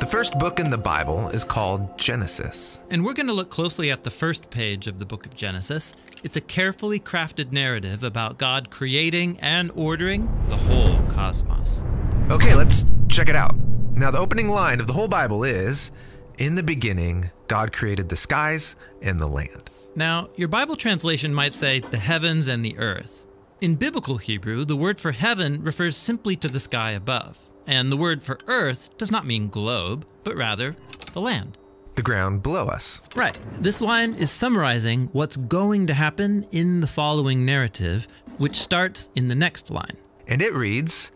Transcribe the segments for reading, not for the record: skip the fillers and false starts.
The first book in the Bible is called Genesis. And we're going to look closely at the first page of the book of Genesis. It's a carefully crafted narrative about God creating and ordering the whole cosmos. Okay, let's check it out. Now, the opening line of the whole Bible is, "In the beginning, God created the skies and the land." Now, your Bible translation might say the heavens and the earth. In biblical Hebrew, the word for heaven refers simply to the sky above. And the word for earth does not mean globe, but rather the land. The ground below us. Right. This line is summarizing what's going to happen in the following narrative, which starts in the next line. And it reads,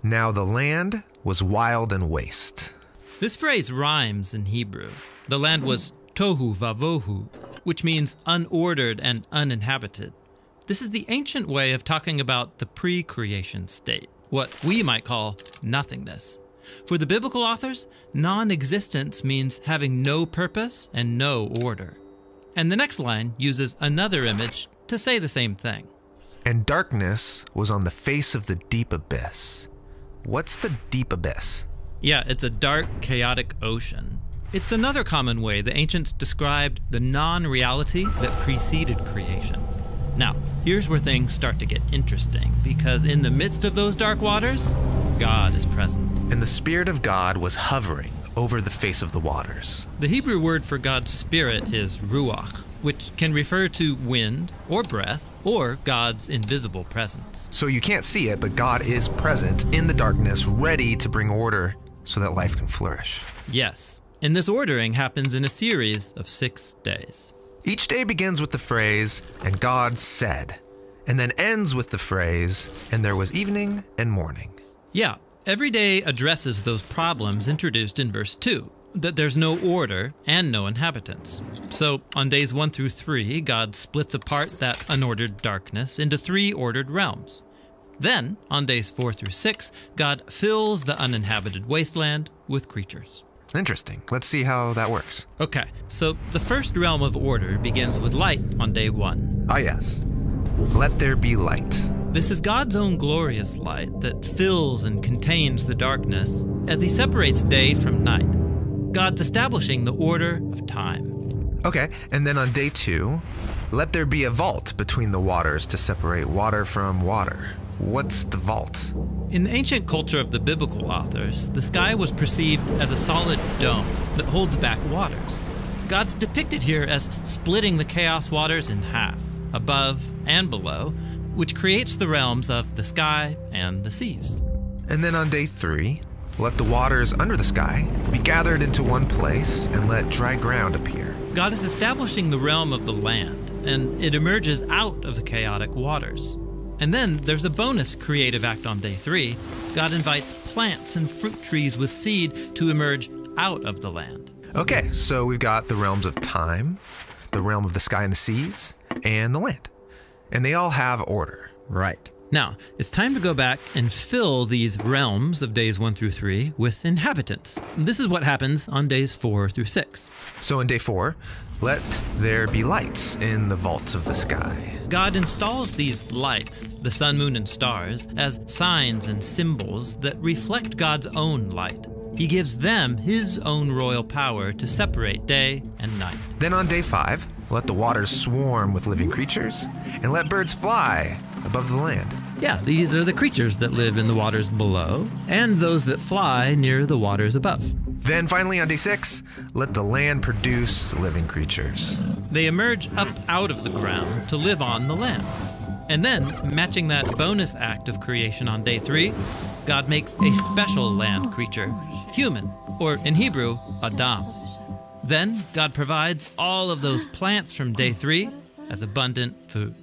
"Now the land was wild and waste." This phrase rhymes in Hebrew. The land was tohu vavohu, which means unordered and uninhabited. This is the ancient way of talking about the pre-creation state, what we might call nothingness. For the biblical authors, non-existence means having no purpose and no order. And the next line uses another image to say the same thing. "And darkness was on the face of the deep abyss." What's the deep abyss? Yeah, it's a dark, chaotic ocean. It's another common way the ancients described the non-reality that preceded creation. Now, here's where things start to get interesting, because in the midst of those dark waters, God is present. And the Spirit of God was hovering over the face of the waters. The Hebrew word for God's Spirit is ruach, which can refer to wind or breath or God's invisible presence. So you can't see it, but God is present in the darkness, ready to bring order so that life can flourish. Yes, and this ordering happens in a series of 6 days. Each day begins with the phrase, "And God said," and then ends with the phrase, "And there was evening and morning." Yeah, every day addresses those problems introduced in verse 2, that there's no order and no inhabitants. So on days 1 through 3, God splits apart that unordered darkness into 3 ordered realms. Then, on days 4 through 6, God fills the uninhabited wasteland with creatures. Interesting. Let's see how that works. Okay, so the first realm of order begins with light on day 1. Ah, yes. Let there be light. This is God's own glorious light that fills and contains the darkness as he separates day from night. God's establishing the order of time. Okay, and then on day 2, let there be a vault between the waters to separate water from water. What's the vault? In the ancient culture of the biblical authors, the sky was perceived as a solid dome that holds back waters. God's depicted here as splitting the chaos waters in half, above and below, which creates the realms of the sky and the seas. And then on day 3, let the waters under the sky be gathered into one place and let dry ground appear. God is establishing the realm of the land, and it emerges out of the chaotic waters. And then there's a bonus creative act on day 3. God invites plants and fruit trees with seed to emerge out of the land. Okay, so we've got the realms of time, the realm of the sky and the seas, and the land. And they all have order. Right. Now, it's time to go back and fill these realms of days 1 through 3 with inhabitants. This is what happens on days 4 through 6. So in day 4, let there be lights in the vaults of the sky. God installs these lights, the sun, moon, and stars, as signs and symbols that reflect God's own light. He gives them his own royal power to separate day and night. Then on day 5, let the waters swarm with living creatures, and let birds fly above the land. Yeah, these are the creatures that live in the waters below, and those that fly near the waters above. Then finally on day 6, let the land produce living creatures. They emerge up out of the ground to live on the land. And then, matching that bonus act of creation on day 3, God makes a special land creature, human, or in Hebrew, Adam. Then God provides all of those plants from day 3 as abundant food.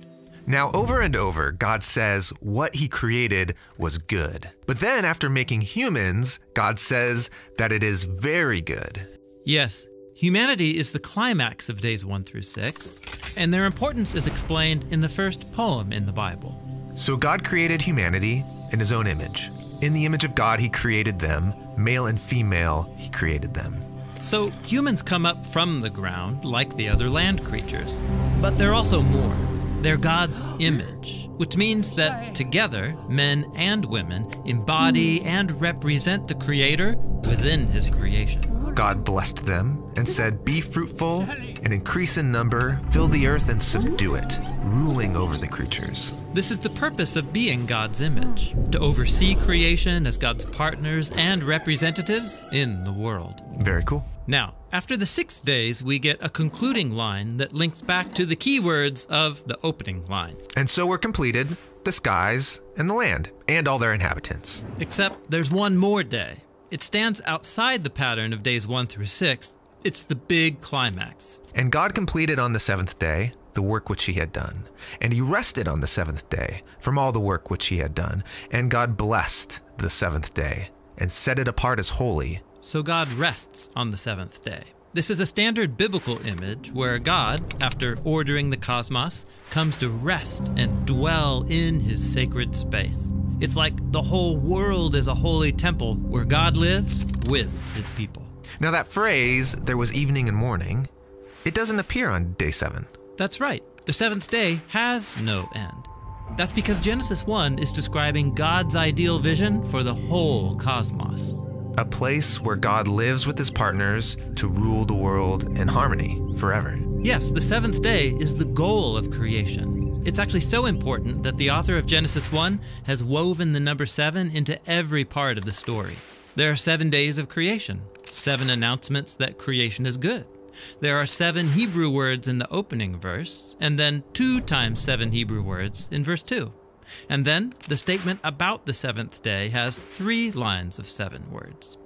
Now, over and over, God says what he created was good. But then after making humans, God says that it is very good. Yes, humanity is the climax of days 1 through 6, and their importance is explained in the first poem in the Bible. So God created humanity in his own image. In the image of God, he created them. Male and female, he created them. So humans come up from the ground like the other land creatures, but they're also more. They're God's image, which means that together, men and women embody and represent the Creator within his creation. God blessed them and said, "Be fruitful and increase in number, fill the earth and subdue it, ruling over the creatures." This is the purpose of being God's image, to oversee creation as God's partners and representatives in the world. Very cool. Now, after the 6 days, we get a concluding line that links back to the key words of the opening line. And so were completed the skies and the land and all their inhabitants. Except there's one more day. It stands outside the pattern of days 1 through 6. It's the big climax. And God completed on the seventh day the work which he had done. And he rested on the seventh day from all the work which he had done. And God blessed the seventh day and set it apart as holy. So God rests on the seventh day. This is a standard biblical image where God, after ordering the cosmos, comes to rest and dwell in his sacred space. It's like the whole world is a holy temple where God lives with his people. Now that phrase, "there was evening and morning," it doesn't appear on day 7. That's right. The seventh day has no end. That's because Genesis 1 is describing God's ideal vision for the whole cosmos. A place where God lives with his partners to rule the world in harmony forever. Yes, the seventh day is the goal of creation. It's actually so important that the author of Genesis 1 has woven the number 7 into every part of the story. There are 7 days of creation, 7 announcements that creation is good. There are 7 Hebrew words in the opening verse, and then 2 times 7 Hebrew words in verse 2. And then the statement about the seventh day has 3 lines of 7 words.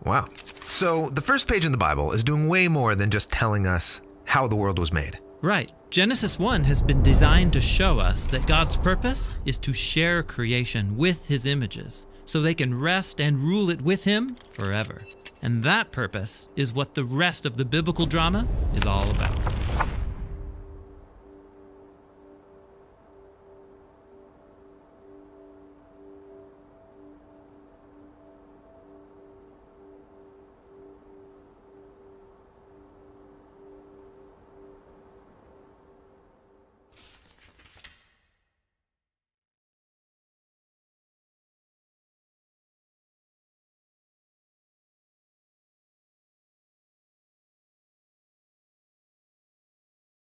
Wow. So the first page in the Bible is doing way more than just telling us how the world was made. Right. Genesis 1 has been designed to show us that God's purpose is to share creation with his images, so they can rest and rule it with him forever. And that purpose is what the rest of the biblical drama is all about.